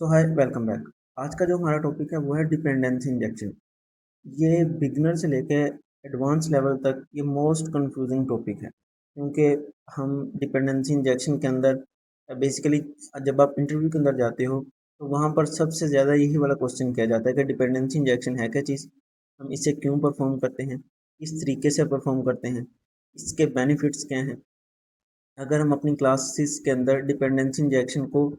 सो हाय, welcome back. आज का जो हमारा टॉपिक है वो है डिपेंडेंसी इंजेक्शन। ये बिगनर से लेके एडवांस लेवल तक ये मोस्ट कंफ्यूजिंग टॉपिक है, क्योंकि हम डिपेंडेंसी इंजेक्शन के अंदर बेसिकली जब आप इंटरव्यू के अंदर जाते हो तो वहाँ पर सबसे ज़्यादा यही वाला क्वेश्चन किया जाता है कि डिपेंडेंसी इंजेक्शन है क्या चीज़, हम इसे क्यों परफॉर्म करते हैं, किस तरीके से परफॉर्म करते हैं, इसके बेनिफिट्स क्या हैं। अगर हम अपनी क्लासेस के अंदर डिपेंडेंसी इंजेक्शन को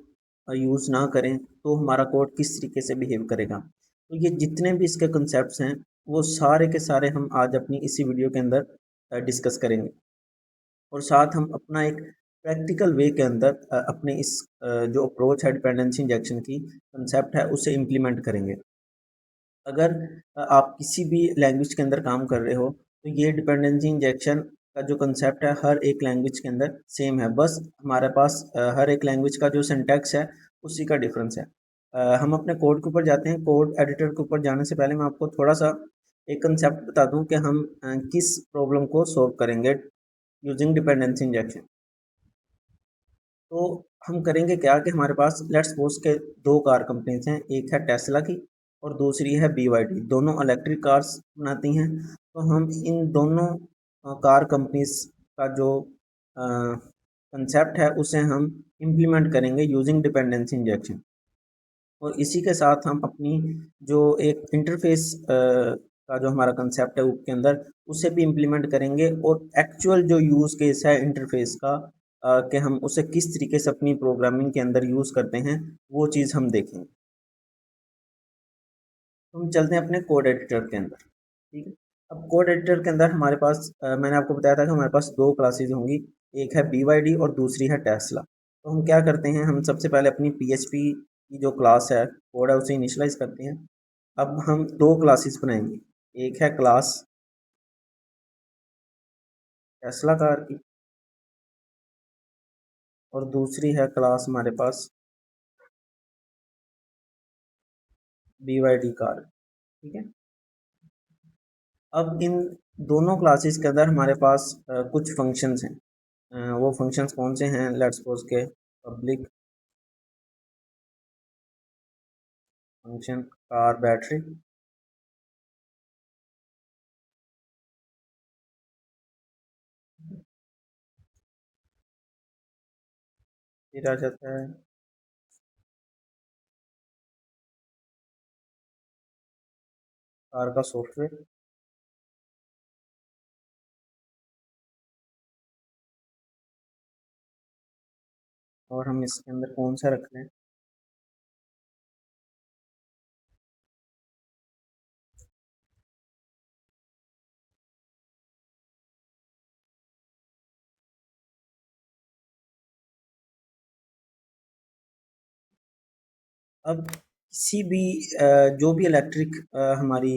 यूज़ ना करें तो हमारा कोड किस तरीके से बिहेव करेगा। तो ये जितने भी इसके कंसेप्ट्स हैं वो सारे के सारे हम आज अपनी इसी वीडियो के अंदर डिस्कस करेंगे, और साथ हम अपना एक प्रैक्टिकल वे के अंदर अपने इस जो अप्रोच है डिपेंडेंसी इंजेक्शन की कंसेप्ट है उसे इम्प्लीमेंट करेंगे। अगर आप किसी भी लैंग्वेज के अंदर काम कर रहे हो तो ये डिपेंडेंसी इंजेक्शन का जो कंसेप्ट है हर एक लैंग्वेज के अंदर सेम है, बस हमारे पास हर एक लैंग्वेज का जो सिंटैक्स है उसी का डिफरेंस है। हम अपने कोड के ऊपर जाते हैं। कोड एडिटर के ऊपर जाने से पहले मैं आपको थोड़ा सा एक कंसेप्ट बता दूं कि हम किस प्रॉब्लम को सॉल्व करेंगे यूजिंग डिपेंडेंसी इंजेक्शन। तो हम करेंगे क्या कि हमारे पास लेट्स सपोज के दो कार कंपनीज हैं, एक है टेस्ला की और दूसरी है BYD। दोनों इलेक्ट्रिक कार्स बनाती हैं। तो हम इन दोनों कार कंपनीज का जो कंसेप्ट है उसे हम इम्प्लीमेंट करेंगे यूजिंग डिपेंडेंसी इंजेक्शन। और इसी के साथ हम अपनी जो एक इंटरफेस का जो हमारा कंसेप्ट है उसके अंदर उसे भी इम्प्लीमेंट करेंगे, और एक्चुअल जो यूज़ केस है इंटरफेस का कि हम उसे किस तरीके से अपनी प्रोग्रामिंग के अंदर यूज़ करते हैं वो चीज़ हम देखेंगे। तो हम चलते हैं अपने कोड एडिटर के अंदर। ठीक है। अब कोड एडिटर के अंदर हमारे पास मैंने आपको बताया था कि हमारे पास दो क्लासेज होंगी, एक है BYD और दूसरी है टेस्ला। तो हम क्या करते हैं, हम सबसे पहले अपनी PHP की जो क्लास है कोड है उसे इनिशलाइज करते हैं। अब हम दो क्लासेस बनाएंगे, एक है क्लास टेस्ला कार की और दूसरी है क्लास हमारे पास BYD कार। ठीक है। अब इन दोनों क्लासेस के अंदर हमारे पास कुछ फंक्शंस हैं। वो फंक्शंस कौन से हैं, लेट्स सपोज के पब्लिक फंक्शन कार बैटरी, फिर आ जाता है कार का सॉफ्टवेयर, और हम इसके अंदर कौन सा रख रहे हैं। अब किसी भी जो भी इलेक्ट्रिक हमारी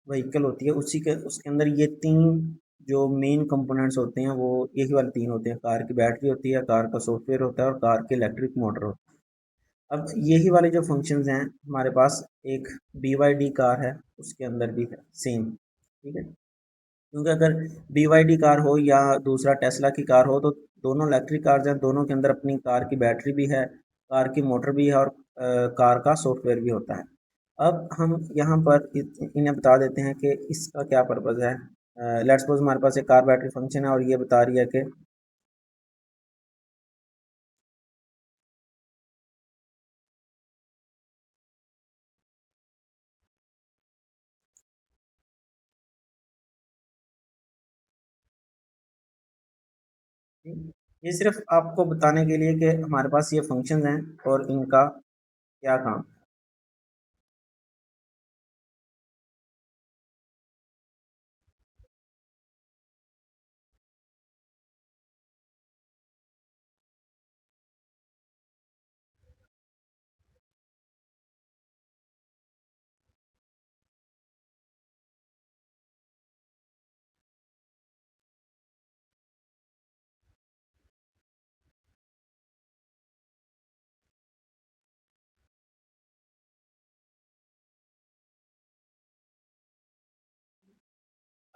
व्हीकल होती है उसी के उसके अंदर ये तीन जो मेन कंपोनेंट्स होते हैं वो यही वाले तीन होते हैं। कार की बैटरी होती है, कार का सॉफ्टवेयर होता है और कार के इलेक्ट्रिक मोटर होता है। अब यही वाले जो फंक्शंस हैं हमारे पास एक BYD कार है उसके अंदर भी है सेम। ठीक है। क्योंकि अगर BYD कार हो या दूसरा टेस्ला की कार हो तो दोनों इलेक्ट्रिक कार्स हैं, दोनों के अंदर अपनी कार की बैटरी भी है, कार की मोटर भी है और कार का सॉफ्टवेयर भी होता है। अब हम यहाँ पर इन्हें बता देते हैं कि इसका क्या पर्पज़ है। लेट्स सपोज हमारे पास एक कार बैटरी फंक्शन है और ये बता रही है कि ये सिर्फ आपको बताने के लिए कि हमारे पास ये फंक्शंस हैं और इनका क्या काम।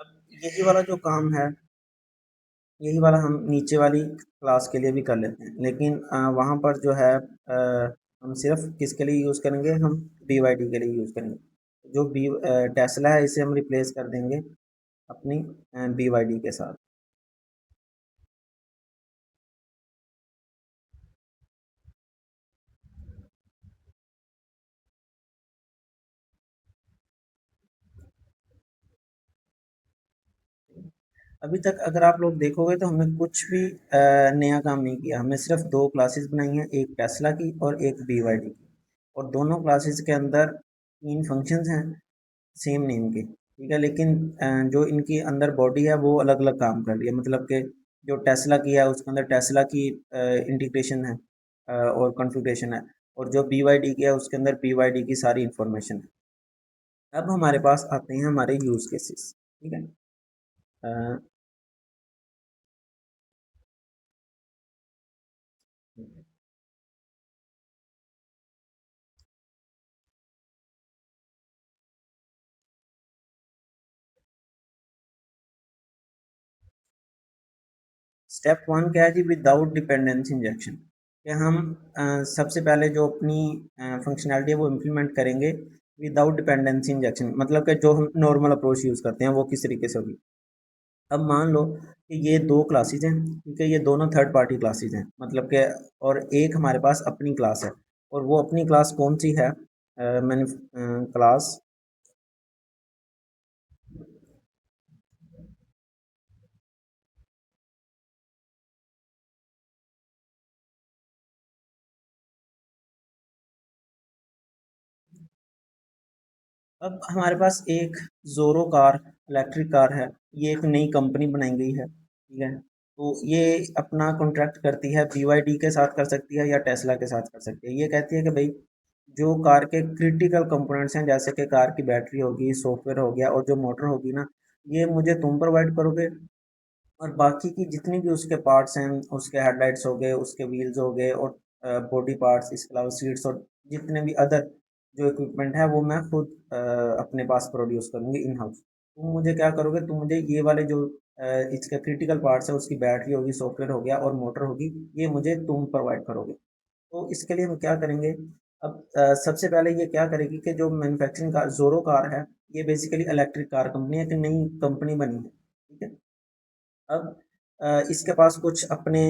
अब यही वाला जो काम है यही वाला हम नीचे वाली क्लास के लिए भी कर लेते हैं, लेकिन वहाँ पर जो है हम सिर्फ किसके लिए यूज़ करेंगे, हम BYD के लिए यूज़ करेंगे। जो टेस्ला है इसे हम रिप्लेस कर देंगे अपनी BYD के साथ। अभी तक अगर आप लोग देखोगे तो हमने कुछ भी नया काम नहीं किया। हमने सिर्फ दो क्लासेस बनाई हैं, एक टेस्ला की और एक BYD की, और दोनों क्लासेस के अंदर तीन फंक्शंस हैं सेम नेम के, ठीक है। लेकिन जो इनकी अंदर बॉडी है वो अलग अलग काम कर रही है। मतलब कि जो टेस्ला की है उसके अंदर टेस्ला की इंटीग्रेशन है और कॉन्फ़िगरेशन है, और जो BYD की है उसके अंदर BYD की सारी इंफॉर्मेशन है। अब हमारे पास आते हैं हमारे यूज़ केसेस, ठीक है। स्टेप वन क्या है जी, विदाउट डिपेंडेंसी इंजेक्शन। कि हम सबसे पहले जो अपनी फंक्शनैलिटी है वो इम्प्लीमेंट करेंगे विदाउट डिपेंडेंसी इंजेक्शन। मतलब कि जो हम नॉर्मल अप्रोच यूज़ करते हैं वो किस तरीके से होगी। अब मान लो कि ये दो क्लासेज हैं, ठीक है, ये दोनों थर्ड पार्टी क्लासेज हैं, मतलब कि और एक हमारे पास अपनी क्लास है। और वो अपनी क्लास कौन सी है, मैंने क्लास। अब हमारे पास एक ज़ोरो कार, इलेक्ट्रिक कार है। ये एक नई कंपनी बनाई गई है, ठीक है। तो ये अपना कॉन्ट्रैक्ट करती है, BYD के साथ कर सकती है या टेस्ला के साथ कर सकती है। ये कहती है कि भाई जो कार के क्रिटिकल कंपोनेंट्स हैं, जैसे कि कार की बैटरी होगी, सॉफ्टवेयर हो गया और जो मोटर होगी ना, ये मुझे तुम प्रोवाइड करोगे। और बाकी की जितनी भी उसके पार्ट्स हैं, उसके हेडलाइट्स हो गए, उसके व्हील्स हो गए और बॉडी पार्ट्स, इसके अलावा सीट्स और जितने भी अदर जो इक्विपमेंट है वो मैं खुद अपने पास प्रोड्यूस करूँगी इन हाउस। तुम मुझे क्या करोगे, तुम मुझे ये वाले जो इसके क्रिटिकल पार्ट्स है, उसकी बैटरी होगी, सॉफ्टवेयर हो गया और मोटर होगी, ये मुझे तुम प्रोवाइड करोगे। तो इसके लिए हम क्या करेंगे। अब सबसे पहले ये क्या करेगी कि जो मैन्युफैक्चरिंग कार ज़ोरो कार है, ये बेसिकली इलेक्ट्रिक कार कंपनी है, कि नई कंपनी बनी है, ठीक है। अब इसके पास कुछ अपने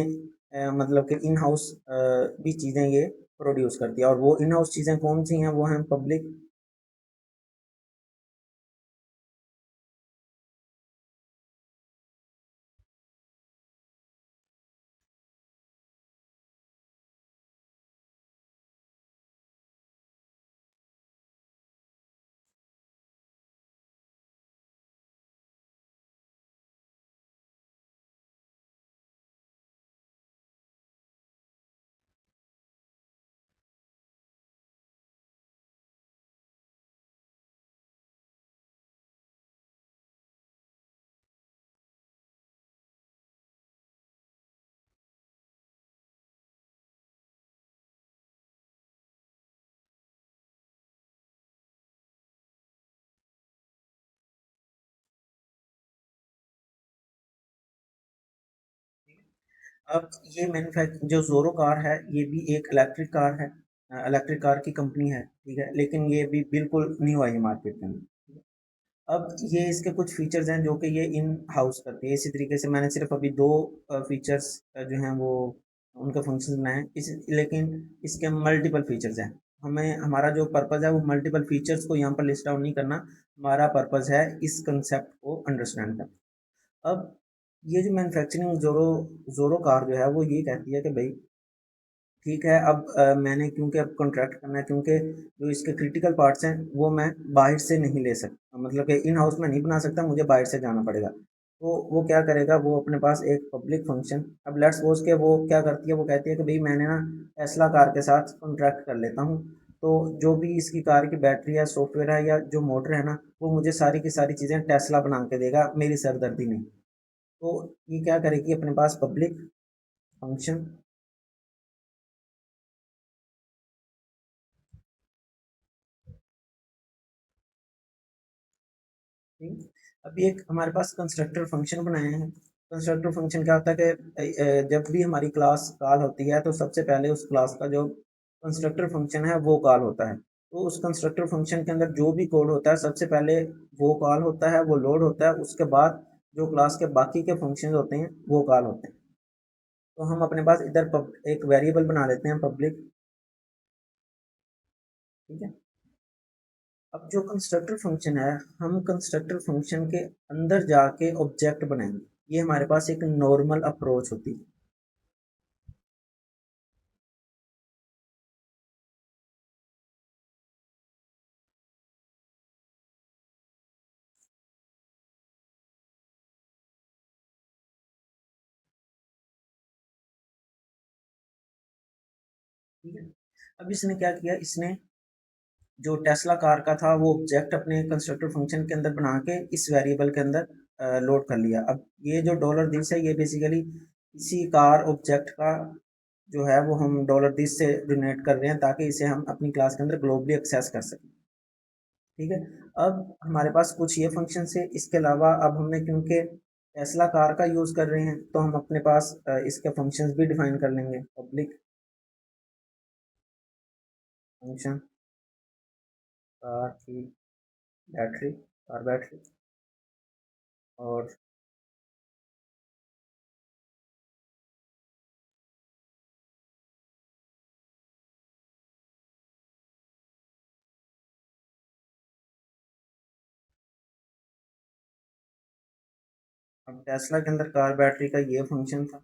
मतलब कि इन हाउस भी चीज़ें ये प्रोड्यूस करती है, और वो इन हाउस चीज़ें कौन सी हैं, वो हैं पब्लिक। अब ये मैन्युफैक्चर जो ज़ोरो कार है, ये भी एक इलेक्ट्रिक कार है, इलेक्ट्रिक कार की कंपनी है, ठीक है। लेकिन ये भी बिल्कुल न्यू आई है मार्केट में। अब ये इसके कुछ फीचर्स हैं जो कि ये इन हाउस करती है। इसी तरीके से मैंने सिर्फ अभी दो फीचर्स जो हैं वो उनके फंक्शंस बनाए हैं, इस लेकिन इसके मल्टीपल फीचर्स हैं। हमें हमारा जो पर्पज़ है वो मल्टीपल फीचर्स को यहाँ पर लिस्ट आउट नहीं करना, हमारा पर्पज़ है इस कंसेप्ट को अंडरस्टैंड करना। अब ये जो मैन्युफैक्चरिंग ज़ोरो ज़ोरो कार जो है वो ये कहती है कि भाई ठीक है, अब मैंने क्योंकि अब कॉन्ट्रैक्ट करना है, क्योंकि जो इसके क्रिटिकल पार्ट्स हैं वो मैं बाहर से नहीं ले सकता, मतलब कि इन हाउस में नहीं बना सकता, मुझे बाहर से जाना पड़ेगा। तो वो क्या करेगा, वो अपने पास एक पब्लिक फंक्शन, अब लेट्स सपोज के वो क्या करती है, वो कहती है कि भाई मैंने ना टेस्ला कार के साथ कॉन्ट्रैक्ट कर लेता हूँ। तो जो भी इसकी कार की बैटरी है, सॉफ्टवेयर है या जो मोटर है ना, वो मुझे सारी की सारी चीज़ें टेस्ला बना के देगा, मेरी सरदर्दी नहीं। तो ये क्या करेगी, अपने पास पब्लिक फंक्शन। ठीक। अभी एक हमारे पास कंस्ट्रक्टर फंक्शन बनाए हैं। कंस्ट्रक्टर फंक्शन क्या होता है कि जब भी हमारी क्लास कॉल होती है तो सबसे पहले उस क्लास का जो कंस्ट्रक्टर फंक्शन है वो कॉल होता है। तो उस कंस्ट्रक्टर फंक्शन के अंदर जो भी कोड होता है सबसे पहले वो कॉल होता है, वो लोड होता है, उसके बाद जो क्लास के बाकी के फंक्शन होते हैं वो कॉल होते हैं। तो हम अपने पास इधर एक वेरिएबल बना लेते हैं पब्लिक, ठीक है। अब जो कंस्ट्रक्टर फंक्शन है, हम कंस्ट्रक्टर फंक्शन के अंदर जाके ऑब्जेक्ट बनाएंगे। ये हमारे पास एक नॉर्मल अप्रोच होती है। ठीक है। अब इसने क्या किया, इसने जो टेस्ला कार का था वो ऑब्जेक्ट अपने कंस्ट्रक्टर फंक्शन के अंदर बना के इस वेरिएबल के अंदर लोड कर लिया। अब ये जो डॉलर दिस है ये बेसिकली इसी कार ऑब्जेक्ट का जो है वो हम डॉलर दिस से डोनेट कर रहे हैं ताकि इसे हम अपनी क्लास के अंदर ग्लोबली एक्सेस कर सकें। ठीक है। अब हमारे पास कुछ ये फंक्शन है, इसके अलावा अब हमने क्योंकि टेस्ला कार का यूज़ कर रहे हैं तो हम अपने पास इसके फंक्शंस भी डिफाइन कर लेंगे। पब्लिक फंक्शन कार की बैटरी, कार बैटरी, और अब टेस्ला के अंदर कार बैटरी का ये फंक्शन था।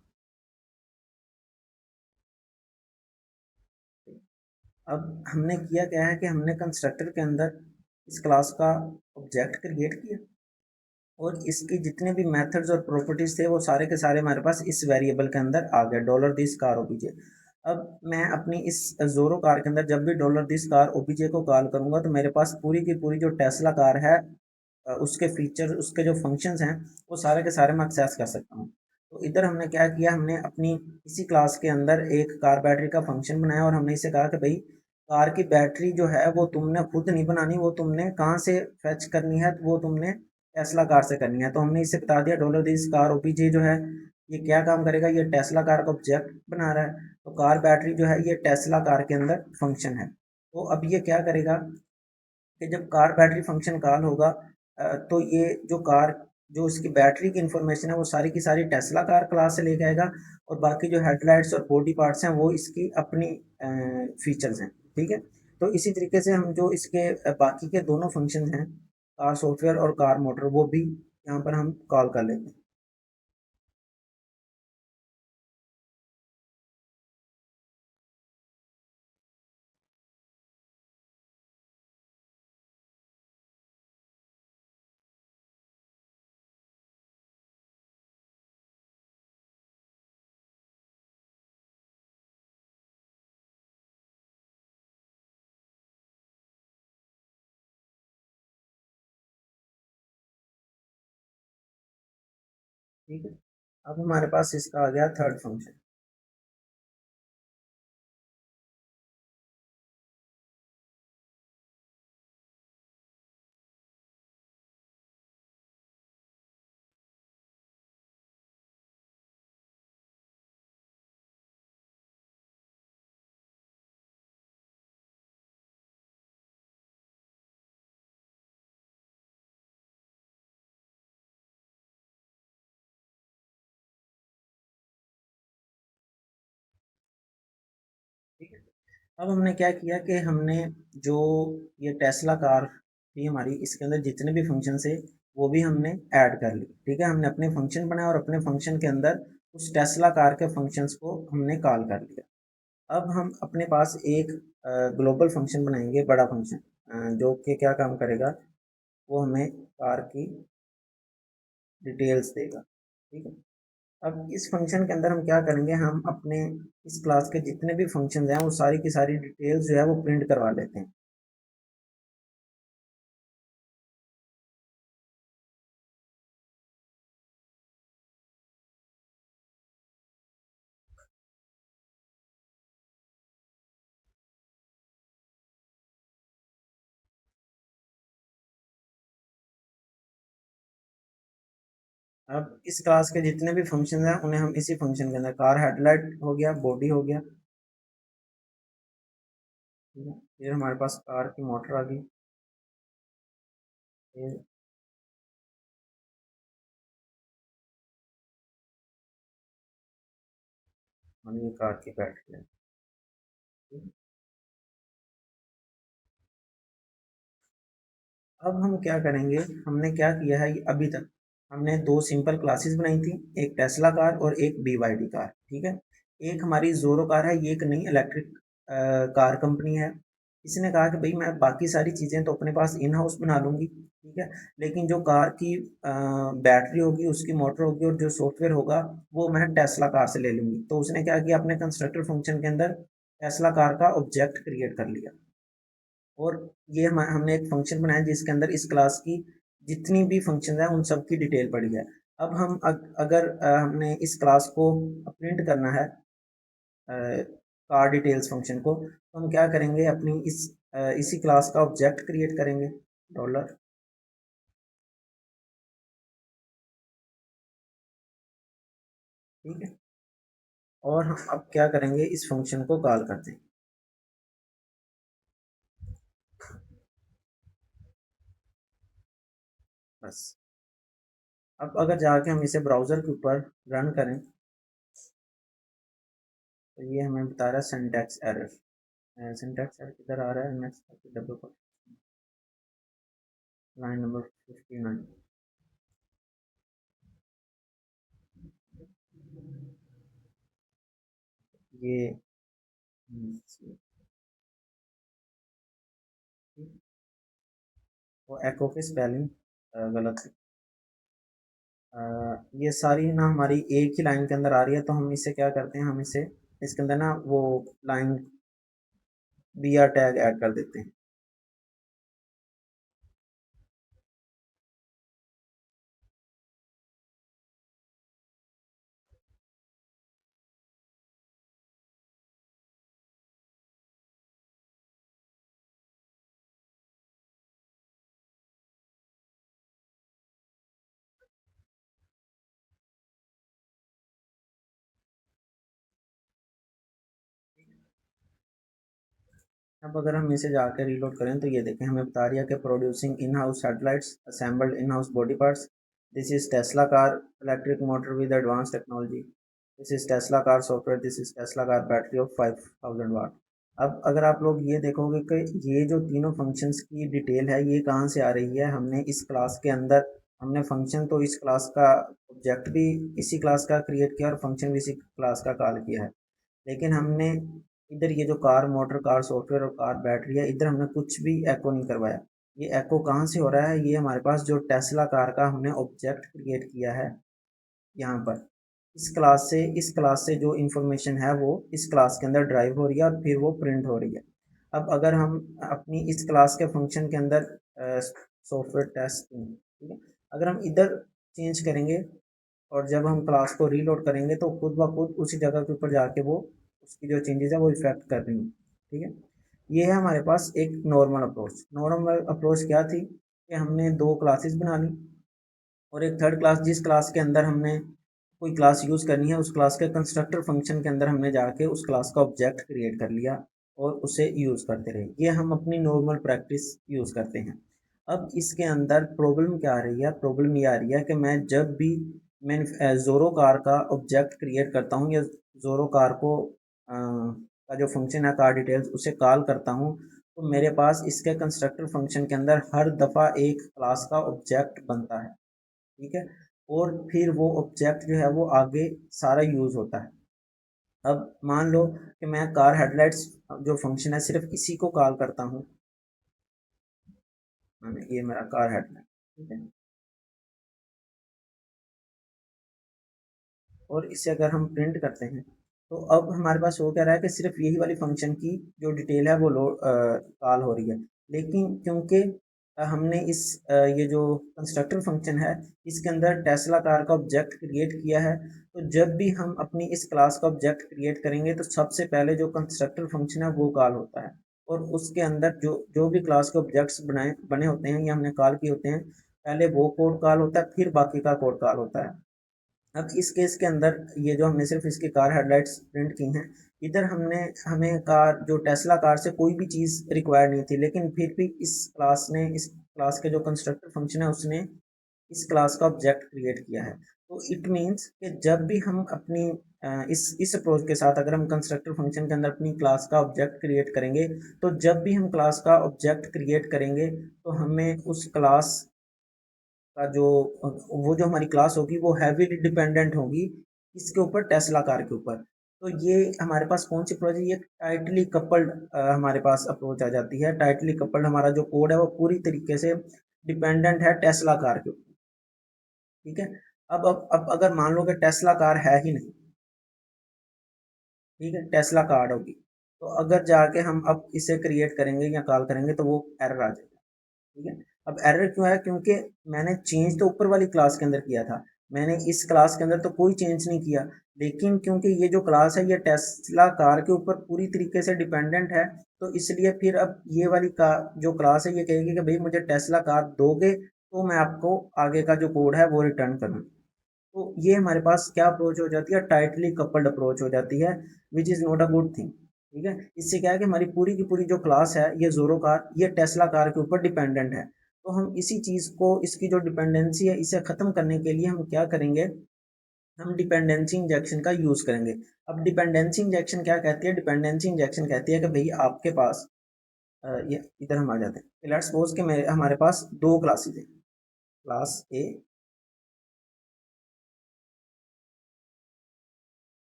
अब हमने किया क्या है कि हमने कंस्ट्रक्टर के अंदर इस क्लास का ऑब्जेक्ट क्रिएट किया और इसके जितने भी मेथड्स और प्रॉपर्टीज थे वो सारे के सारे हमारे पास इस वेरिएबल के अंदर आ गए, डॉलर दिस कार ओबीजे। अब मैं अपनी इस जोरो कार के अंदर जब भी डॉलर दिस कार ओबीजे को कॉल करूंगा तो मेरे पास पूरी की पूरी जो टेस्ला कार है उसके फीचर, उसके जो फंक्शंस हैं वो सारे के सारे मैं एक्सेस कर सकता हूँ। तो इधर हमने क्या किया, हमने अपनी इसी क्लास के अंदर एक कार बैटरी का फंक्शन बनाया और हमने इसे कहा कि भाई कार की बैटरी जो है वो तुमने खुद नहीं बनानी, वो तुमने कहाँ से फैच करनी है, वो तुमने टेस्ला कार से करनी है। तो हमने इसे बता दिया डॉलर दिस कार ओपीजे जो है ये क्या काम करेगा, ये टेस्ला कार का ऑब्जेक्ट बना रहा है। तो कार बैटरी जो है ये टेस्ला कार के अंदर फंक्शन है। तो अब ये क्या करेगा कि जब कार बैटरी फंक्शन कॉल होगा तो ये जो कार, जो इसकी बैटरी की इंफॉर्मेशन है वो सारी की सारी टेस्ला कार क्लास से लेके आएगा और बाकी जो हेडलाइट्स और बॉडी पार्ट्स हैं वो इसकी अपनी फीचर्स हैं। ठीक है। तो इसी तरीके से हम जो इसके बाकी के दोनों फंक्शन हैं, कार सॉफ्टवेयर और कार मोटर, वो भी यहाँ पर हम कॉल कर लेते हैं। ठीक है। अब हमारे पास इसका आ गया थर्ड फंक्शन। ठीक है। अब हमने क्या किया कि हमने जो ये टेस्ला कार थी हमारी, इसके अंदर जितने भी फंक्शन थे वो भी हमने ऐड कर ली। ठीक है। हमने अपने फंक्शन बनाए और अपने फंक्शन के अंदर उस टेस्ला कार के फंक्शंस को हमने कॉल कर लिया। अब हम अपने पास एक ग्लोबल फंक्शन बनाएंगे, बड़ा फंक्शन जो कि क्या काम करेगा, वो हमें कार की डिटेल्स देगा। ठीक है। अब इस फंक्शन के अंदर हम क्या करेंगे, हम अपने इस क्लास के जितने भी फंक्शन हैं वो सारी की सारी डिटेल्स जो है वो प्रिंट करवा लेते हैं। अब इस क्लास के जितने भी फंक्शन हैं उन्हें हम इसी फंक्शन के अंदर, कार हेडलाइट हो गया, बॉडी हो गया, ठीक है। फिर हमारे पास कार की मोटर आ गई। फिर ये कार की बैटरी है। ठीक। अब हम क्या करेंगे, हमने क्या किया है अभी तक, हमने दो सिंपल क्लासेस बनाई थी, एक टेस्ला कार और एक BYD कार। ठीक है। एक हमारी जोरो कार है, ये एक नई इलेक्ट्रिक कार कंपनी है। इसने कहा कि भाई मैं बाकी सारी चीज़ें तो अपने पास इन हाउस बना लूँगी, ठीक है, लेकिन जो कार की बैटरी होगी, उसकी मोटर होगी और जो सॉफ्टवेयर होगा वो मैं टेस्ला कार से ले लूँगी। तो उसने क्या किया, अपने कंस्ट्रक्टर फंक्शन के अंदर टेस्ला कार का ऑब्जेक्ट क्रिएट कर लिया। और ये हमने एक फंक्शन बनाया जिसके अंदर इस क्लास की जितनी भी फंक्शन है उन सब की डिटेल पड़ी है। अब हम अगर हमने इस क्लास को प्रिंट करना है कार डिटेल्स फंक्शन को, तो हम क्या करेंगे, अपनी इसी क्लास का ऑब्जेक्ट क्रिएट करेंगे डॉलर। ठीक है। और हम अब क्या करेंगे, इस फंक्शन को कॉल करते हैं बस। अब अगर जाके हम इसे ब्राउज़र के ऊपर रन करें तो ये हमें बता रहा है सिंटैक्स एरर। सिंटैक्स एरर किधर आ रहा है, नेक्स्ट डबल लाइन नंबर 59। ये वो एको की स्पेलिंग गलत है। ये सारी ना हमारी एक ही लाइन के अंदर आ रही है, तो हम इसे क्या करते हैं, हम इसे इसके अंदर ना वो लाइन BR टैग ऐड कर देते हैं। अब अगर हम इसे जाकर रीलोड करें तो ये देखें, हमें बता रही है कि producing in house headlights assembled in house body parts, this is Tesla car electric motor with advance technology, this is Tesla car software, this is Tesla car battery of 5000 वाट। अब अगर आप लोग ये देखोगे कि ये जो तीनों फंक्शंस की डिटेल है ये कहाँ से आ रही है, हमने इस क्लास के अंदर हमने फंक्शन तो इस क्लास का ऑब्जेक्ट भी इसी क्लास का क्रिएट किया और फंक्शन भी इसी क्लास का कॉल किया है। लेकिन हमने इधर ये जो कार मोटर कार सॉफ्टवेयर और कार बैटरी है, इधर हमने कुछ भी एको नहीं करवाया। ये एको कहाँ से हो रहा है, ये हमारे पास जो टेस्ला कार का हमने ऑब्जेक्ट क्रिएट किया है यहाँ पर, इस क्लास से जो इंफॉर्मेशन है वो इस क्लास के अंदर ड्राइव हो रही है और फिर वो प्रिंट हो रही है। अब अगर हम अपनी इस क्लास के फंक्शन के अंदर सॉफ्टवेयर टेस्टिंग, ठीक है, अगर हम इधर चेंज करेंगे और जब हम क्लास को रीलोड करेंगे तो खुद ब खुद उसी जगह के ऊपर जाके वो उसकी जो चेंजेस है वो इफेक्ट कर रही हैं। ठीक है। ये है हमारे पास एक नॉर्मल अप्रोच। नॉर्मल अप्रोच क्या थी कि हमने दो क्लासेस बना ली और एक थर्ड क्लास, जिस क्लास के अंदर हमने कोई क्लास यूज़ करनी है उस क्लास के कंस्ट्रक्टर फंक्शन के अंदर हमने जाके उस क्लास का ऑब्जेक्ट क्रिएट कर लिया और उसे यूज़ करते रहे। ये हम अपनी नॉर्मल प्रैक्टिस यूज़ करते हैं। अब इसके अंदर प्रॉब्लम क्या आ रही है, प्रॉब्लम ये आ रही है कि मैं जब भी मैं ज़ोरो कार का ऑब्जेक्ट क्रिएट करता हूँ या ज़ोरो कार को का जो फंक्शन है कार डिटेल्स उसे कॉल करता हूँ, तो मेरे पास इसके कंस्ट्रक्टर फंक्शन के अंदर हर दफ़ा एक क्लास का ऑब्जेक्ट बनता है। ठीक है। और फिर वो ऑब्जेक्ट जो है वो आगे सारा यूज़ होता है। अब मान लो कि मैं कार हेडलाइट्स जो फंक्शन है सिर्फ इसी को कॉल करता हूँ, ये मेरा कार हेडलाइट, ठीक है, और इसे अगर हम प्रिंट करते हैं तो अब हमारे पास हो क्या रहा है कि सिर्फ यही वाली फंक्शन की जो डिटेल है वो कॉल हो रही है। लेकिन क्योंकि हमने ये जो कंस्ट्रक्टर फंक्शन है इसके अंदर टेस्ला कार का ऑब्जेक्ट क्रिएट किया है, तो जब भी हम अपनी इस क्लास का ऑब्जेक्ट क्रिएट करेंगे तो सबसे पहले जो कंस्ट्रक्टर फंक्शन है वो कॉल होता है और उसके अंदर जो जो भी क्लास के ऑब्जेक्ट्स बनाए बने होते हैं या हमने कॉल किए होते हैं, पहले वो कोड कॉल होता है फिर बाकी का कोड कॉल होता है। अब इस केस के अंदर ये जो हमने सिर्फ इसकी कार हेडलाइट्स प्रिंट की हैं, इधर हमें कार जो टेस्ला कार से कोई भी चीज़ रिक्वायर नहीं थी, लेकिन फिर भी इस क्लास के जो कंस्ट्रक्टर फंक्शन है उसने इस क्लास का ऑब्जेक्ट क्रिएट किया है। तो इट मीन्स कि जब भी हम अपनी इस अप्रोच के साथ अगर हम कंस्ट्रक्टर फंक्शन के अंदर अपनी क्लास का ऑब्जेक्ट क्रिएट करेंगे, तो जब भी हम क्लास का ऑब्जेक्ट क्रिएट करेंगे तो हमें उस क्लास का जो वो जो हमारी क्लास होगी वो हैवीली डिपेंडेंट होगी इसके ऊपर, टेस्ला कार के ऊपर। तो ये हमारे पास कौन सी अप्रोच है, ये टाइटली कपल्ड हमारे पास अप्रोच आ जाती है। टाइटली कपल्ड हमारा जो कोड है वो पूरी तरीके से डिपेंडेंट है टेस्ला कार के ऊपर। ठीक है। अब अगर मान लो कि टेस्ला कार है ही नहीं, ठीक है, टेस्ला कार होगी, तो अगर जाके हम अब इसे क्रिएट करेंगे या कॉल करेंगे तो वो एरर आ जाएगा। ठीक है। अब एरर क्यों है, क्योंकि मैंने चेंज तो ऊपर वाली क्लास के अंदर किया था, मैंने इस क्लास के अंदर तो कोई चेंज नहीं किया, लेकिन क्योंकि ये जो क्लास है ये टेस्ला कार के ऊपर पूरी तरीके से डिपेंडेंट है, तो इसलिए फिर अब ये वाली का जो क्लास है ये कहेगी कि भाई मुझे टेस्ला कार दोगे तो मैं आपको आगे का जो कोड है वो रिटर्न करूँ। तो ये हमारे पास क्या अप्रोच हो जाती है, टाइटली कपल्ड अप्रोच हो जाती है, which is not a good thing. ठीक है। इससे क्या है कि हमारी पूरी की पूरी जो क्लास है ये जोरो कार ये टेस्ला कार के ऊपर डिपेंडेंट है। तो हम इसी चीज़ को, इसकी जो डिपेंडेंसी है इसे ख़त्म करने के लिए हम क्या करेंगे, हम डिपेंडेंसी इंजेक्शन का यूज़ करेंगे। अब डिपेंडेंसी इंजेक्शन क्या कहती है, डिपेंडेंसी इंजेक्शन कहती है कि भाई आपके पास ये इधर हम आ जाते हैं, लेट्स सपोज कि मेरे हमारे पास दो क्लासेज हैं, क्लास ए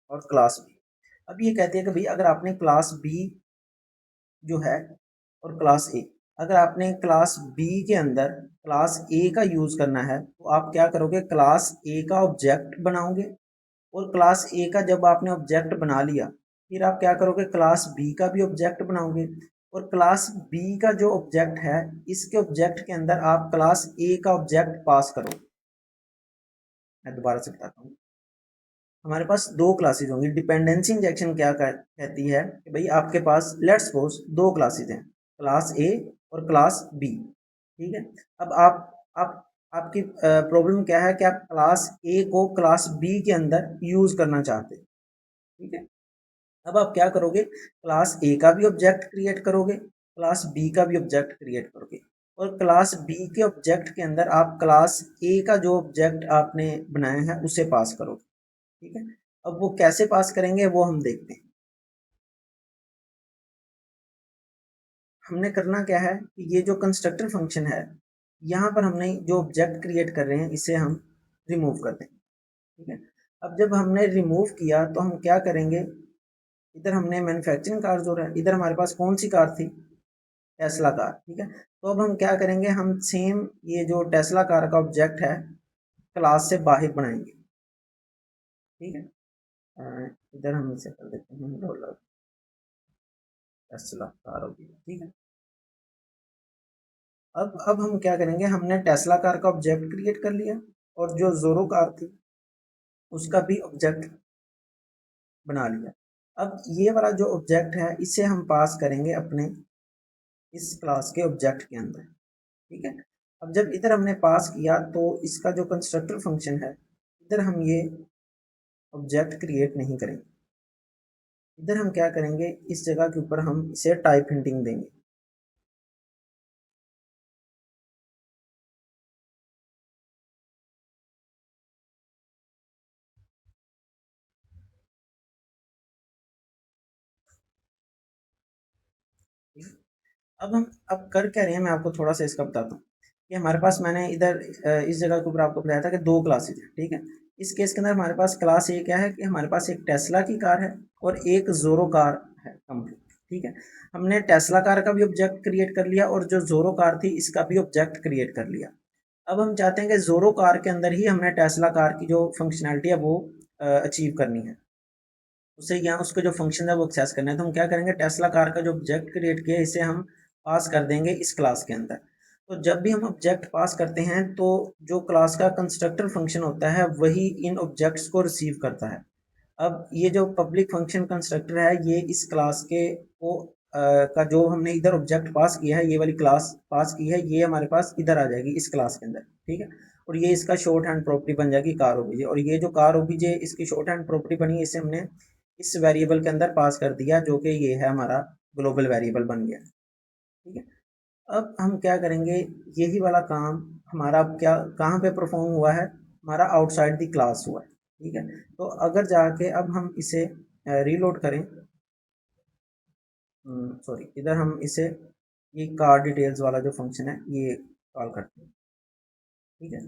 और क्लास बी। अब ये कहते हैं कि भाई अगर आपने क्लास बी जो है और क्लास ए, अगर आपने क्लास बी के अंदर क्लास ए का यूज़ करना है तो आप क्या करोगे, क्लास ए का ऑब्जेक्ट बनाओगे, और क्लास ए का जब आपने ऑब्जेक्ट बना लिया फिर आप क्या करोगे, क्लास बी का भी ऑब्जेक्ट बनाओगे, और क्लास बी का जो ऑब्जेक्ट है इसके ऑब्जेक्ट के अंदर आप क्लास ए का ऑब्जेक्ट पास करोगे। मैं दोबारा से बताता हूँ, हमारे पास दो क्लासेज होंगी। डिपेंडेंसी इंजेक्शन क्या कहती है कि भाई आपके पास लेट्स सपोज दो क्लासेज हैं, क्लास ए और क्लास बी। ठीक है। अब आप आपकी प्रॉब्लम क्या है कि आप क्लास ए को क्लास बी के अंदर यूज करना चाहते हैं। ठीक है। अब आप क्या करोगे, क्लास ए का भी ऑब्जेक्ट क्रिएट करोगे, क्लास बी का भी ऑब्जेक्ट क्रिएट करोगे, और क्लास बी के ऑब्जेक्ट के अंदर आप क्लास ए का जो ऑब्जेक्ट आपने बनाया है उसे पास करोगे। ठीक है। अब वो कैसे पास करेंगे वो हम देखते हैं। हमने करना क्या है कि ये जो कंस्ट्रक्टर फंक्शन है यहाँ पर हमने जो ऑब्जेक्ट क्रिएट कर रहे हैं इसे हम रिमूव कर देंगे। ठीक है। अब जब हमने रिमूव किया तो हम क्या करेंगे, इधर हमने मैन्युफैक्चरिंग कार जो है, इधर हमारे पास कौन सी कार थी, टेस्ला कार। ठीक है। तो अब हम क्या करेंगे, हम सेम ये जो टेस्ला कार का ऑब्जेक्ट है क्लास से बाहर बनाएंगे। ठीक है। इधर हम इसे कर देते हैं डॉलर टेस्ला कार होगी। ठीक है। अब हम क्या करेंगे, हमने टेस्ला कार का ऑब्जेक्ट क्रिएट कर लिया और जो जोरो कार थी उसका भी ऑब्जेक्ट बना लिया। अब ये वाला जो ऑब्जेक्ट है इसे हम पास करेंगे अपने इस क्लास के ऑब्जेक्ट के अंदर। ठीक है। अब जब इधर हमने पास किया तो इसका जो कंस्ट्रक्टर फंक्शन है इधर हम ये ऑब्जेक्ट क्रिएट नहीं करेंगे, इधर हम क्या करेंगे, इस जगह के ऊपर हम इसे टाइप हिंटिंग देंगे। ठीक है? अब कर क्या रहे हैं, मैं आपको थोड़ा सा इसका बताता हूँ कि हमारे पास मैंने इधर इस जगह के ऊपर आपको बताया था कि दो क्लासेज हैं। ठीक है। इस केस के अंदर हमारे पास क्लास ए क्या है कि हमारे पास एक टेस्ला की कार है और एक जोरो कार है कंप्लीट। ठीक है। हमने टेस्ला कार का भी ऑब्जेक्ट क्रिएट कर लिया और जो जोरो कार थी इसका भी ऑब्जेक्ट क्रिएट कर लिया। अब हम चाहते हैं कि जोरो कार के अंदर ही हमने टेस्ला कार की जो फंक्शनैलिटी है वो अचीव करनी है, उसे यहाँ उसके जो फंक्शन है वो एक्सेस करना है। तो हम क्या करेंगे, टेस्ला कार का जो ऑब्जेक्ट क्रिएट किया है इसे हम पास कर देंगे इस क्लास के अंदर। तो जब भी हम ऑब्जेक्ट पास करते हैं तो जो क्लास का कंस्ट्रक्टर फंक्शन होता है वही इन ऑब्जेक्ट्स को रिसीव करता है। अब ये जो पब्लिक फंक्शन कंस्ट्रक्टर है ये इस क्लास के को का जो हमने इधर ऑब्जेक्ट पास किया है, ये वाली क्लास पास की है, ये हमारे पास इधर आ जाएगी इस क्लास के अंदर। ठीक है। और ये इसका शॉर्ट हैंड प्रॉपर्टी बन जाएगी कार ओबीजे, और ये जो कार ओबीजे इसकी शॉर्ट हैंड प्रॉपर्टी बनी इसे हमने इस वेरिएबल के अंदर पास कर दिया, जो कि ये है हमारा ग्लोबल वेरिएबल बन गया। ठीक है, अब हम क्या करेंगे, यही वाला काम हमारा अब क्या कहाँ पे परफॉर्म हुआ है, हमारा आउटसाइड द क्लास हुआ है। ठीक है, तो अगर जाके अब हम इसे रीलोड करें, सॉरी इधर हम इसे ये कार डिटेल्स वाला जो फंक्शन है ये कॉल करते हैं। ठीक है,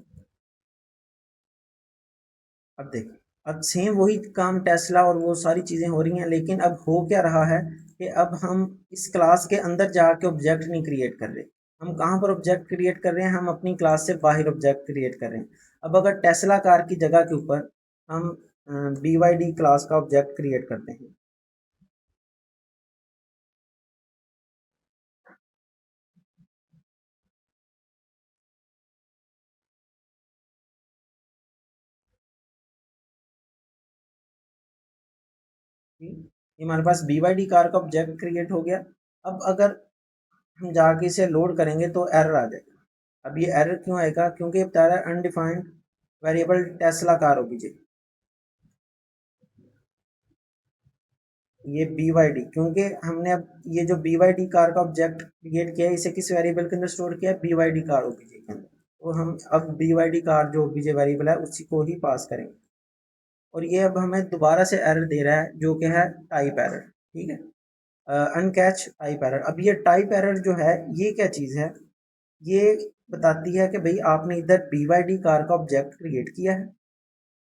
अब देखिए, अब सेम वही काम टेस्ला और वो सारी चीज़ें हो रही हैं, लेकिन अब हो क्या रहा है कि अब हम इस क्लास के अंदर जाके ऑब्जेक्ट नहीं क्रिएट कर रहे। हम कहाँ पर ऑब्जेक्ट क्रिएट कर रहे हैं, हम अपनी क्लास से बाहर ऑब्जेक्ट क्रिएट कर रहे हैं। अब अगर टेस्ला कार की जगह के ऊपर हम BYD क्लास का ऑब्जेक्ट क्रिएट करते हैं, ये हमारे पास BYD कार का ऑब्जेक्ट क्रिएट हो गया। अब अगर हम जाके इसे लोड करेंगे तो एरर आ जाएगा। अब ये एरर क्यों आएगा, क्योंकि ये बता रहा है undefined variable Tesla car OBJ, ये BYD, क्योंकि हमने अब ये जो BYD कार का ऑब्जेक्ट क्रिएट किया है इसे किस वेरिएबल के अंदर स्टोर किया है, BYD कार ओबीजे के अंदर। तो हम अब BYD कार जो ओबीजे वेरिएबल है उसी को ही पास करेंगे, और ये अब हमें दोबारा से एरर दे रहा है जो कि है टाइप एरर। ठीक है, अनकैच टाइप एरर। अब ये टाइप एरर जो है ये क्या चीज़ है, ये बताती है कि भाई आपने इधर BYD कार का ऑब्जेक्ट क्रिएट किया है,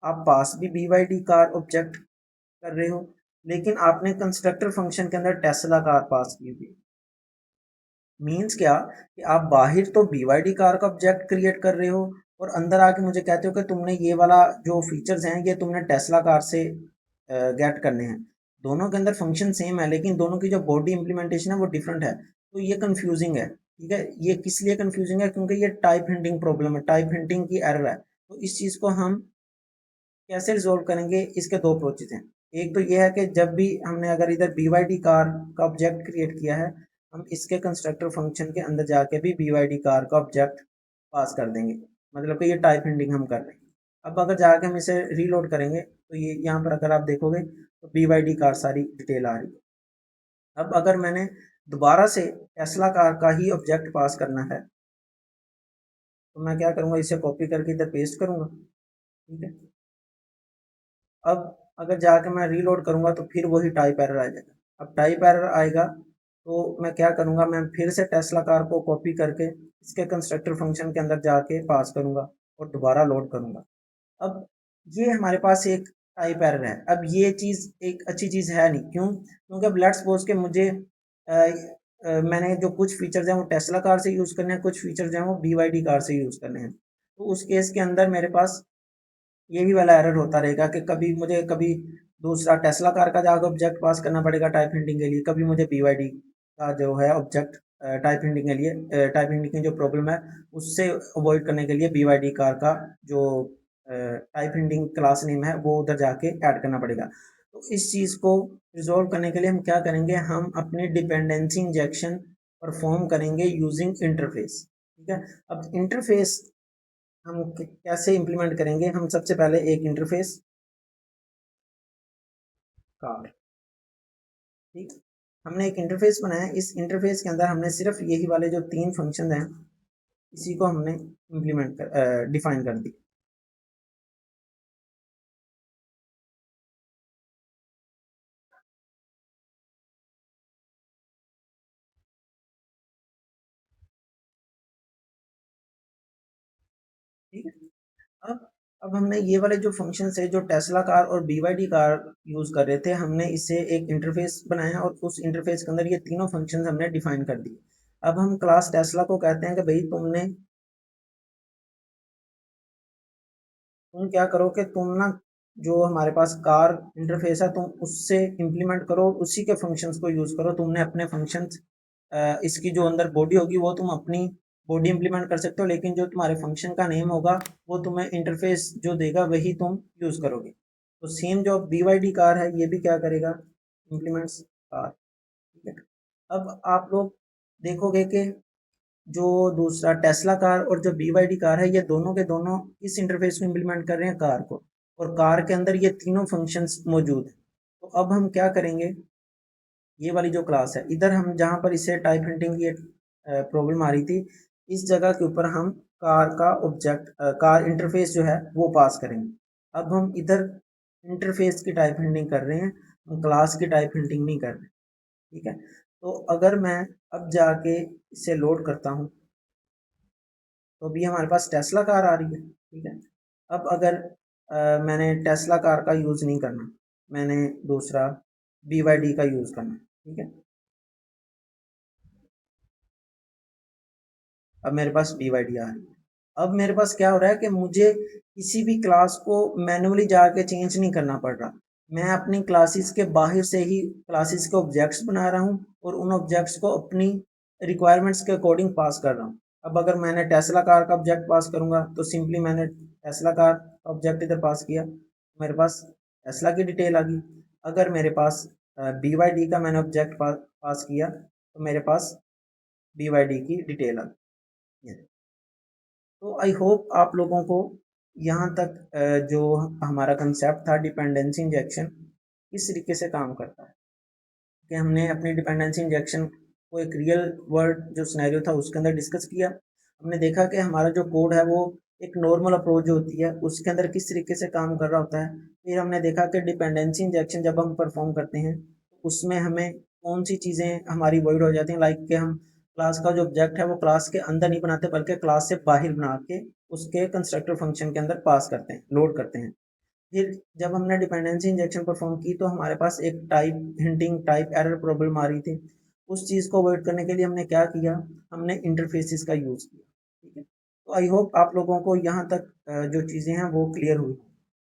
आप पास भी BYD कार ऑब्जेक्ट कर रहे हो, लेकिन आपने कंस्ट्रक्टर फंक्शन के अंदर टेस्ला कार पास की हुई। मीन्स क्या कि आप बाहर तो BYD कार का ऑब्जेक्ट क्रिएट कर रहे हो और अंदर आके मुझे कहते हो कि तुमने ये वाला जो फीचर्स हैं ये तुमने टेस्ला कार से गेट करने हैं। दोनों के अंदर फंक्शन सेम है, लेकिन दोनों की जो बॉडी इम्प्लीमेंटेशन है वो डिफरेंट है, तो ये कंफ्यूजिंग है। ठीक है, ये किस लिए कंफ्यूजिंग है, क्योंकि ये टाइप हिंटिंग प्रॉब्लम है, टाइप हिंटिंग की एरर है। तो इस चीज़ को हम कैसे रिजोल्व करेंगे, इसके दो अप्रोचेज हैं। एक तो ये है कि जब भी हमने अगर इधर BYD कार का ऑब्जेक्ट क्रिएट किया है, हम इसके कंस्ट्रक्टर फंक्शन के अंदर जाके भी BYD कार का ऑब्जेक्ट पास कर देंगे, मतलब कि ये टाइप हिंटिंग हम कर रहे हैं। अब अगर जाके हम इसे रीलोड करेंगे तो ये यहाँ पर अगर आप देखोगे तो BYD कार सारी डिटेल आ रही है। अब अगर मैंने दोबारा से टेस्ला कार का ही ऑब्जेक्ट पास करना है, तो मैं क्या करूँगा, इसे कॉपी करके इधर पेस्ट करूँगा। ठीक है, अब अगर जाके मैं रीलोड करूँगा तो फिर वही टाइप एरर आ जाएगा। अब टाइप एरर आएगा तो मैं क्या करूँगा, मैं फिर से टेस्ला कार को कॉपी करके इसके कंस्ट्रक्टर फंक्शन के अंदर जाके पास करूँगा और दोबारा लोड करूँगा। अब ये हमारे पास एक टाइप एरर है। अब ये चीज़ एक अच्छी चीज़ है नहीं, क्यों, क्योंकि अब लेट्स सपोज के मुझे मैंने जो कुछ फीचर्स हैं वो टेस्ला कार से यूज़ करने हैं, कुछ फीचर्स हैं वो BYD कार से यूज़ करने हैं। तो उस केस के अंदर मेरे पास यही वाला एरर होता रहेगा कि कभी दूसरा टेस्ला कार का जाकर ऑब्जेक्ट पास करना पड़ेगा टाइप हिंटिंग के लिए, कभी मुझे BYD का जो है ऑब्जेक्ट टाइप हिंटिंग के लिए टाइप हिंटिंग की जो प्रॉब्लम है उससे अवॉइड करने के लिए BYD कार का जो टाइप हिंटिंग क्लास नेम है वो उधर जाके ऐड करना पड़ेगा। तो इस चीज़ को रिजॉल्व करने के लिए हम क्या करेंगे, हम अपनी डिपेंडेंसी इंजेक्शन परफॉर्म करेंगे यूजिंग इंटरफेस। ठीक है, अब इंटरफेस हम कैसे इम्प्लीमेंट करेंगे, हम सबसे पहले एक इंटरफेस कार, ठीक, हमने एक इंटरफेस बनाया, इस इंटरफेस के अंदर हमने सिर्फ यही वाले जो तीन फंक्शन हैं इसी को हमने इम्प्लीमेंट कर डिफाइन कर दी। ठीक है, अब अब हमने ये वाले जो फंक्शन है जो टेस्ला कार और BYD कार यूज कर रहे थे, हमने इसे एक इंटरफेस बनाया और उस इंटरफेस के अंदर ये तीनों फंक्शन हमने डिफाइन कर दिए। अब हम क्लास टेस्ला को कहते हैं कि भाई तुम क्या करो कि तुम ना जो हमारे पास कार इंटरफेस है तुम उससे इम्प्लीमेंट करो, उसी के फंक्शंस को यूज़ करो, तुमने अपने फंक्शंस इसकी जो अंदर बॉडी होगी वो तुम अपनी बॉडी इम्प्लीमेंट कर सकते हो, लेकिन जो तुम्हारे फंक्शन का नेम होगा वो तुम्हें इंटरफेस जो देगा वही तुम यूज़ करोगे। तो सेम जो BYD कार है ये भी क्या करेगा, इम्प्लीमेंट्स कार। ठीक है, अब आप लोग देखोगे कि जो दूसरा टेस्ला कार और जो BYD कार है, ये दोनों के दोनों इस इंटरफेस को इम्प्लीमेंट कर रहे हैं कार को, और कार के अंदर ये तीनों फंक्शंस मौजूद हैं। तो अब हम क्या करेंगे, ये वाली जो क्लास है, इधर हम जहाँ पर इसे टाइप हिंटिंग की प्रॉब्लम आ रही थी, इस जगह के ऊपर हम कार का ऑब्जेक्ट, कार इंटरफेस जो है वो पास करेंगे। अब हम इधर इंटरफेस की टाइप हिंटिंग कर रहे हैं, हम क्लास की टाइप हिंटिंग नहीं कर रहे। ठीक है, तो अगर मैं अब जाके इसे लोड करता हूँ, तो अभी हमारे पास टेस्ला कार आ रही है। ठीक है, अब अगर मैंने टेस्ला कार का यूज़ नहीं करना, मैंने दूसरा BYD का यूज़ करना। ठीक है, अब मेरे पास BYD आ रही है। अब मेरे पास क्या हो रहा है कि मुझे किसी भी क्लास को मैन्युअली जाके चेंज नहीं करना पड़ रहा, मैं अपनी क्लासेस के बाहर से ही क्लासेस के ऑब्जेक्ट्स बना रहा हूँ और उन ऑब्जेक्ट्स को अपनी रिक्वायरमेंट्स के अकॉर्डिंग पास कर रहा हूँ। अब अगर मैंने टेस्ला कार का ऑब्जेक्ट पास करूँगा, तो सिंपली मैंने टेस्ला कार का ऑब्जेक्ट इधर पास किया, मेरे पास टेस्ला की डिटेल आ गई। अगर मेरे पास BYD का मैंने ऑब्जेक्ट पास किया, तो मेरे पास BYD की डिटेल आ गई। तो आई होप आप लोगों को यहाँ तक जो हमारा कंसेप्ट था डिपेंडेंसी इंजेक्शन किस तरीके से काम करता है, कि हमने अपनी डिपेंडेंसी इंजेक्शन को एक रियल वर्ल्ड जो सिनेरियो था उसके अंदर डिस्कस किया। हमने देखा कि हमारा जो कोड है वो एक नॉर्मल अप्रोच जो होती है उसके अंदर किस तरीके से काम कर रहा होता है। फिर हमने देखा कि डिपेंडेंसी इंजेक्शन जब हम परफॉर्म करते हैं, उसमें हमें कौन सी चीज़ें हमारी वॉइड हो जाती हैं, लाइक कि हम क्लास का जो ऑब्जेक्ट है वो क्लास के अंदर नहीं बनाते बल्कि क्लास से बाहर बना के उसके कंस्ट्रक्टर फंक्शन के अंदर पास करते हैं, लोड करते हैं। फिर जब हमने डिपेंडेंसी इंजेक्शन परफॉर्म की, तो हमारे पास एक type hinting type error problem आ रही थी। उस चीज़ को अवॉइड करने के लिए हमने क्या किया, हमने इंटरफेसिस का यूज़ किया। ठीक है, तो आई होप आप लोगों को यहाँ तक जो चीज़ें हैं वो क्लियर हुई।